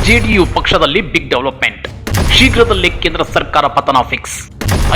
JDU ಪಕ್ಷದಲ್ಲಿ big development. ಶೀಘ್ರದಲ್ಲೇ ಕೇಂದ್ರ ಸರ್ಕಾರ ಪತನ ಫಿಕ್ಸ್.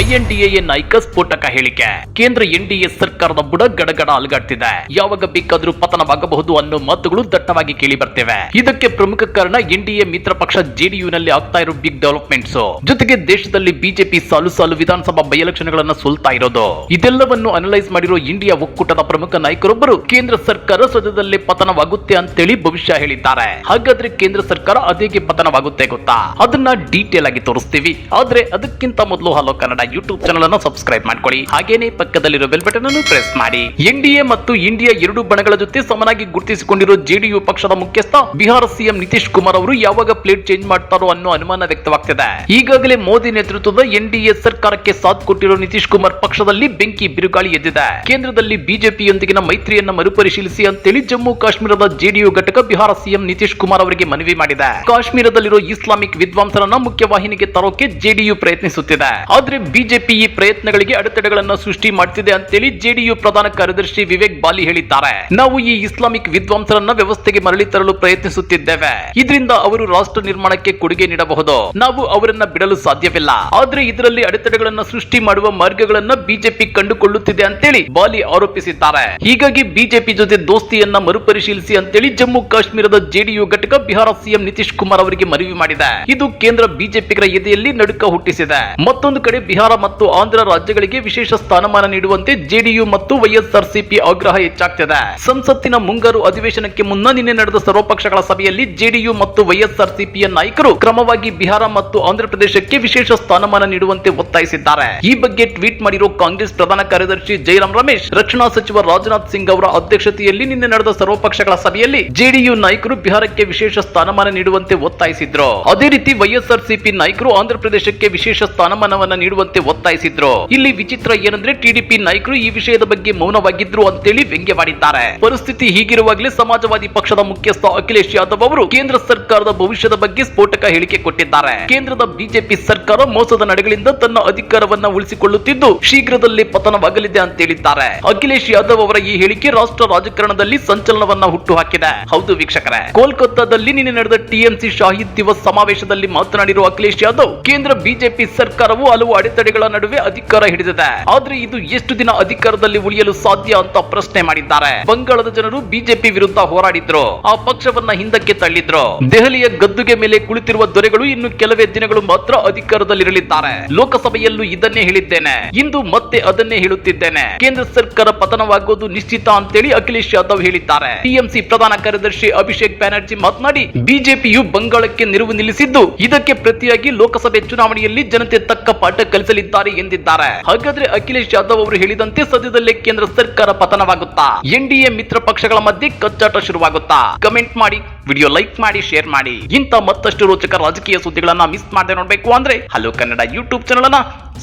INDA ನಾಯಕ ಸ್ಫೋಟಕ ಹೇಳಿಕೆ. ಕೇಂದ್ರ NDA ಸರ್ಕಾರದ ಬುಡ ಗಡಗಡ ಅಲುಗಾಡ್ತಿದೆ. ಯಾವಾಗ ಬೇಕಾದರೂ ಪತನವಾಗಬಹುದು ಅನ್ನೋ ಮಾತುಗಳು ದಟ್ಟವಾಗಿ ಕೇಳಿ ಬರ್ತಿವೆ. ಇದಕ್ಕೆ ಪ್ರಮುಖ ಕಾರಣ NDA ಮಿತ್ರ ಪಕ್ಷ ಜೆಡಿಯುನಲ್ಲಿ ಆಗ್ತಾ ಇರೋ ಬಿಗ್ ಡೆವಲಪ್ಮೆಂಟ್ಸ್. ಜೊತೆಗೆ ದೇಶದಲ್ಲಿ ಬಿಜೆಪಿ ಸಾಲು ಸಾಲು ವಿಧಾನಸಭಾ ಬೈ ಎಲೆಕ್ಷನ್ಗಳನ್ನ ಸೋಲ್ತಾ ಇರೋದು. ಇದೆಲ್ಲವನ್ನು ಅನಲೈಸ್ ಮಾಡಿರೋ ಇಂಡಿಯಾ ಒಕ್ಕೂಟದ ಪ್ರಮುಖ ನಾಯಕರೊಬ್ಬರು ಕೇಂದ್ರ ಸರ್ಕಾರ ಸದ್ಯದಲ್ಲೇ ಪತನವಾಗುತ್ತೆ ಅಂತೇಳಿ ಭವಿಷ್ಯ ಹೇಳಿದ್ದಾರೆ. ಹಾಗಾದ್ರೆ ಕೇಂದ್ರ ಸರ್ಕಾರ ಅದೇಗೆ ಪತನವಾಗುತ್ತೆ ಗೊತ್ತಾ? ಅದನ್ನ ಡೀಟೇಲ್ ಆಗಿ ತೋರಿಸ್ತೀವಿ. ಆದ್ರೆ ಅದಕ್ಕಿಂತ ಮೊದಲು ಹಲೋ ಕನ್ನಡ ಯೂಟ್ಯೂಬ್ ಚಾನೆಲ್ ಅನ್ನು ಸಬ್ಸ್ಕ್ರೈಬ್ ಮಾಡ್ಕೊಳ್ಳಿ. ಹಾಗೇನೆ ಪಕ್ಕದಲ್ಲಿರೋ ಬೆಲ್ ಬಟನ್ ಅನ್ನು ಪ್ರೆಸ್ ಮಾಡಿ. NDA ಮತ್ತು ಇಂಡಿಯಾ ಎರಡು ಬಣಗಳ ಜೊತೆ ಸಮನಾಗಿ ಗುರುತಿಸಿಕೊಂಡಿರೋ ಜೆಡಿಯು ಪಕ್ಷದ ಮುಖ್ಯಸ್ಥ ಬಿಹಾರ ಸಿಎಂ ನಿತೀಶ್ ಕುಮಾರ್ ಅವರು ಯಾವಾಗ ಪ್ಲೇಟ್ ಚೇಂಜ್ ಮಾಡ್ತಾರೋ ಅನ್ನೋ ಅನುಮಾನ ವ್ಯಕ್ತವಾಗ್ತಿದೆ. ಈಗಾಗಲೇ ಮೋದಿ ನೇತೃತ್ವದ NDA ಸರ್ಕಾರಕ್ಕೆ ಸಾಥ್ ಕೊಟ್ಟಿರೋ ನಿತೀಶ್ ಕುಮಾರ್ ಪಕ್ಷದಲ್ಲಿ ಬೆಂಕಿ ಬಿರುಗಾಳಿ ಎದ್ದಿದೆ. ಕೇಂದ್ರದಲ್ಲಿ ಬಿಜೆಪಿಯೊಂದಿಗಿನ ಮೈತ್ರಿಯನ್ನ ಮರುಪರಿಶೀಲಿಸಿ ಅಂತೇಳಿ ಜಮ್ಮು ಕಾಶ್ಮೀರದ ಜೆಡಿಯು ಘಟಕ ಬಿಹಾರ ಸಿಎಂ ನಿತೀಶ್ ಕುಮಾರ್ ಅವರಿಗೆ ಮನವಿ ಮಾಡಿದೆ. ಕಾಶ್ಮೀರದಲ್ಲಿರೋ ಇಸ್ಲಾಮಿಕ್ ವಿದ್ವಾಂಸರನ್ನ ಮುಖ್ಯವಾಹಿನಿಗೆ ತರೋಕೆ ಜೆಡಿಯು ಪ್ರಯತ್ನಿಸುತ್ತಿದೆ. ಆದ್ರೆ ಬಿಜೆಪಿ ಈ ಪ್ರಯತ್ನಗಳಿಗೆ ಅಡೆತಡೆಗಳನ್ನು ಸೃಷ್ಟಿ ಮಾಡ್ತಿದೆ ಅಂತೇಳಿ ಜೆಡಿಯು ಪ್ರಧಾನ ಕಾರ್ಯದರ್ಶಿ ವಿವೇಕ್ ಬಾಲಿ ಹೇಳಿದ್ದಾರೆ. ನಾವು ಈ ಇಸ್ಲಾಮಿಕ್ ವಿದ್ವಾಂಸರನ್ನ ವ್ಯವಸ್ಥೆಗೆ ಮರಳಿ ತರಲು ಪ್ರಯತ್ನಿಸುತ್ತಿದ್ದೇವೆ. ಇದರಿಂದ ಅವರು ರಾಷ್ಟ್ರ ನಿರ್ಮಾಣಕ್ಕೆ ಕೊಡುಗೆ ನೀಡಬಹುದು. ನಾವು ಅವರನ್ನ ಬಿಡಲು ಸಾಧ್ಯವಿಲ್ಲ. ಆದ್ರೆ ಇದರಲ್ಲಿ ಅಡೆತಡೆಗಳನ್ನ ಸೃಷ್ಟಿ ಮಾಡುವ ಮಾರ್ಗಗಳನ್ನ ಬಿಜೆಪಿ ಕಂಡುಕೊಳ್ಳುತ್ತಿದೆ ಅಂತೇಳಿ ಬಾಲಿ ಆರೋಪಿಸಿದ್ದಾರೆ. ಹೀಗಾಗಿ ಬಿಜೆಪಿ ಜೊತೆ ದೋಸ್ತಿಯನ್ನ ಮರುಪರಿಶೀಲಿಸಿ ಅಂತೇಳಿ ಜಮ್ಮು ಕಾಶ್ಮೀರದ ಜೆಡಿಯು ಘಟಕ ಬಿಹಾರ ಸಿಎಂ ನಿತೀಶ್ ಕುಮಾರ್ ಅವರಿಗೆ ಮನವಿ ಮಾಡಿದೆ. ಇದು ಕೇಂದ್ರ ಬಿಜೆಪಿಗರ ಎದೆಯಲ್ಲಿ ನಡುಕ ಹುಟ್ಟಿಸಿದೆ. ಮತ್ತೊಂದು ಕಡೆ ಬಿಹಾರ ಮತ್ತು ಆಂಧ್ರ ರಾಜ್ಯಗಳಿಗೆ ವಿಶೇಷ ಸ್ಥಾನಮಾನ ನೀಡುವಂತೆ ಜೆಡಿಯು ಮತ್ತು YSRCP ಆಗ್ರಹ ಹೆಚ್ಚಾಗ್ತಿದೆ. ಸಂಸತ್ತಿನ ಮುಂಗಾರು ಅಧಿವೇಶನಕ್ಕೆ ಮುನ್ನ ನಿನ್ನೆ ನಡೆದ ಸರ್ವಪಕ್ಷಗಳ ಸಭೆಯಲ್ಲಿ ಜೆಡಿಯು ಮತ್ತು YSRCPಯ ನಾಯಕರು ಕ್ರಮವಾಗಿ ಬಿಹಾರ ಮತ್ತು ಆಂಧ್ರಪ್ರದೇಶಕ್ಕೆ ವಿಶೇಷ ಸ್ಥಾನಮಾನ ನೀಡುವಂತೆ ಒತ್ತಾಯಿಸಿದ್ದಾರೆ. ಈ ಬಗ್ಗೆ ಟ್ವೀಟ್ ಮಾಡಿರೋ ಕಾಂಗ್ರೆಸ್ ಪ್ರಧಾನ ಕಾರ್ಯದರ್ಶಿ ಜೈರಾಮ್ ರಮೇಶ್, ರಕ್ಷಣಾ ಸಚಿವ ರಾಜನಾಥ್ ಸಿಂಗ್ ಅವರ ಅಧ್ಯಕ್ಷತೆಯಲ್ಲಿ ನಿನ್ನೆ ನಡೆದ ಸರ್ವಪಕ್ಷಗಳ ಸಭೆಯಲ್ಲಿ ಜೆಡಿಯು ನಾಯಕರು ಬಿಹಾರಕ್ಕೆ ವಿಶೇಷ ಸ್ಥಾನಮಾನ ನೀಡುವಂತೆ ಒತ್ತಾಯಿಸಿದ್ರು. ಅದೇ ರೀತಿ YSRCP ನಾಯಕರು ಆಂಧ್ರಪ್ರದೇಶಕ್ಕೆ ವಿಶೇಷ ಸ್ಥಾನಮಾನವನ್ನ ನೀಡುವಂತೆ ಒತ್ತಾಯಿಸಿದ್ರು. ಇಲ್ಲಿ ವಿಚಿತ್ರ ಏನಂದ್ರೆ ಟಿಡಿಪಿ ನಾಯಕರು ಈ ವಿಷಯದ ಬಗ್ಗೆ ಮೌನವಾಗಿದ್ರು ಅಂತೇಳಿ ವ್ಯಂಗ್ಯವಾಡಿದ್ದಾರೆ. ಪರಿಸ್ಥಿತಿ ಹೀಗಿರುವಾಗಲೇ ಸಮಾಜವಾದಿ ಪಕ್ಷದ ಮುಖ್ಯಸ್ಥ ಅಖಿಲೇಶ್ ಯಾದವ್ ಅವರು ಕೇಂದ್ರ ಸರ್ಕಾರದ ಭವಿಷ್ಯದ ಬಗ್ಗೆ ಸ್ಫೋಟಕ ಹೇಳಿಕೆ ಕೊಟ್ಟಿದ್ದಾರೆ. ಕೇಂದ್ರದ ಬಿಜೆಪಿ ಸರ್ಕಾರ ಮೋಸದ ನಡೆಗಳಿಂದ ತನ್ನ ಅಧಿಕಾರವನ್ನ ಉಳಿಸಿಕೊಳ್ಳುತ್ತಿದ್ದು ಶೀಘ್ರದಲ್ಲೇ ಪತನವಾಗಲಿದೆ ಅಂತ ಹೇಳಿದ್ದಾರೆ. ಅಖಿಲೇಶ್ ಯಾದವ್ ಅವರ ಈ ಹೇಳಿಕೆ ರಾಷ್ಟ್ರ ರಾಜಕಾರಣದಲ್ಲಿ ಸಂಚಲನವನ್ನ ಹುಟ್ಟುಹಾಕಿದೆ. ಹೌದು ವೀಕ್ಷಕರೇ, ಕೋಲ್ಕತ್ತಾದಲ್ಲಿ ನಿನ್ನೆ ನಡೆದ TMC ಶಾಹೀದ್ ದಿವಸ್ ಸಮಾವೇಶದಲ್ಲಿ ಮಾತನಾಡಿರುವ ಅಖಿಲೇಶ್ ಯಾದವ್, ಕೇಂದ್ರ ಬಿಜೆಪಿ ಸರ್ಕಾರವು ಹಲವು ಅಡೆತಡೆಗಳ ನಡುವೆ ಅಧಿಕಾರ ಹಿಡಿದಿದೆ. ಆದ್ರೆ ಇದು ಎಷ್ಟು ದಿನ ಅಧಿಕಾರದಲ್ಲಿ ಉಳಿಯಲು ಸಾಧ್ಯ ಅಂತ ಪ್ರಶ್ನೆ ಮಾಡಿದ್ದಾರೆ. ಬಂಗಾಳದ ಜನರು ಬಿಜೆಪಿ ವಿರುದ್ಧ ಹೋರಾಡಿದ್ರು, ಆ ಪಕ್ಷವನ್ನ ಹಿಂದಕ್ಕೆ ತಳ್ಳಿದ್ರು. ದೆಹಲಿಯ ಗದ್ದುಗೆ ಮೇಲೆ ಕುಳಿತಿರುವ ದೊರೆಗಳು ಇನ್ನು ಕೆಲವೇ ದಿನಗಳು ಮಾತ್ರ ಅಧಿಕಾರದಲ್ಲಿರಲಿದ್ದಾರೆ. ಲೋಕಸಭೆಯಲ್ಲೂ ಇದನ್ನೇ ಹೇಳಿದ್ದೇನೆ, ಇಂದು ಮತ್ತೆ ಅದನ್ನೇ ಹೇಳುತ್ತಿದ್ದೇನೆ. ಕೇಂದ್ರ ಸರ್ಕಾರ ಪತನವಾಗೋದು ನಿಶ್ಚಿತ ಅಂತೇಳಿ ಅಖಿಲೇಶ್ ಯಾದವ್ ಹೇಳಿದ್ದಾರೆ. TMC ಪ್ರಧಾನ ಕಾರ್ಯದರ್ಶಿ ಅಭಿಷೇಕ್ ಬ್ಯಾನರ್ಜಿ ಮಾತನಾಡಿ, ಬಿಜೆಪಿಯು ಬಂಗಾಳಕ್ಕೆ ನಿಲುವು ನಿಲ್ಲಿಸಿದ್ದು ಇದಕ್ಕೆ ಪ್ರತಿಯಾಗಿ ಲೋಕಸಭೆ ಚುನಾವಣೆಯಲ್ಲಿ ಜನತೆ ತಕ್ಕ ಪಾಠ ಕಲಿಸಲಿದ್ದಾರೆ ಎಂದಿದ್ದಾರೆ. ಹಾಗಾದ್ರೆ ಅಖಿಲೇಶ್ ಯಾದವ್ ಅವರು ಹೇಳಿದಂತೆ ಸದ್ಯದಲ್ಲೇ ಕೇಂದ್ರ ಸರ್ಕಾರ ಪತನವಾಗುತ್ತಾ? NDA ಮಿತ್ರ ಪಕ್ಷಗಳ ಮಧ್ಯೆ ಕಚ್ಚಾಟ ಶುರುವಾಗುತ್ತಾ? ಕಮೆಂಟ್ ಮಾಡಿ, ವಿಡಿಯೋ ಲೈಕ್ ಮಾಡಿ, ಶೇರ್ ಮಾಡಿ. ಇಂಥ ಮತ್ತಷ್ಟು ರೋಚಕ ರಾಜಕೀಯ ಸುದ್ದಿಗಳನ್ನ ಮಿಸ್ ಮಾಡದೆ ನೋಡ್ಬೇಕು ಅಂದ್ರೆ ಹಲೋ ಕನ್ನಡ ಯೂಟ್ಯೂಬ್ ಚಾನೆಲ್ ಅನ್ನ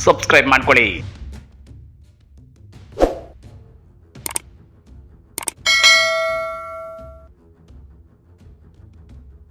ಸಬ್ಸ್ಕ್ರೈಬ್ ಮಾಡ್ಕೊಳ್ಳಿ.